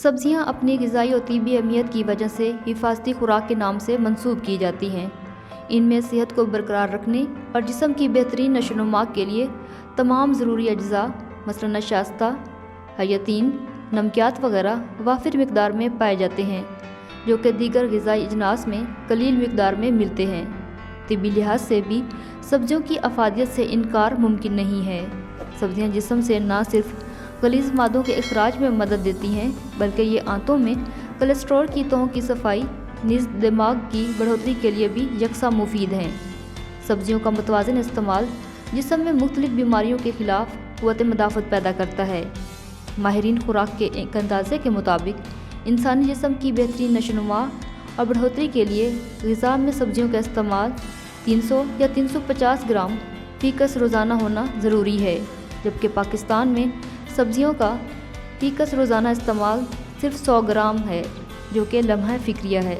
سبزیاں اپنی غذائی اور طبی اہمیت کی وجہ سے حفاظتی خوراک کے نام سے منسوب کی جاتی ہیں۔ ان میں صحت کو برقرار رکھنے اور جسم کی بہترین نشو و نما کے لیے تمام ضروری اجزاء مثلاً نشاستہ، حیاتین، نمکیات وغیرہ وافر مقدار میں پائے جاتے ہیں، جو کہ دیگر غذائی اجناس میں قلیل مقدار میں ملتے ہیں۔ طبی لحاظ سے بھی سبزیوں کی افادیت سے انکار ممکن نہیں ہے۔ سبزیاں جسم سے نہ صرف غلیظ مادوں کے اخراج میں مدد دیتی ہیں، بلکہ یہ آنتوں میں کولیسٹرول کی تہوں کی صفائی نیز دماغ کی بڑھوتری کے لیے بھی یکساں مفید ہیں۔ سبزیوں کا متوازن استعمال جسم میں مختلف بیماریوں کے خلاف قوت مدافعت پیدا کرتا ہے۔ ماہرین خوراک کے ایک اندازے کے مطابق انسانی جسم کی بہترین نشو و نما اور بڑھوتری کے لیے غذا میں سبزیوں کا استعمال 300 یا 350 گرام فی کس روزانہ ہونا ضروری ہے، جبکہ پاکستان میں سبزیوں کا فی کس روزانہ استعمال صرف 100 گرام ہے، جو کہ لمحہ فکریہ ہے۔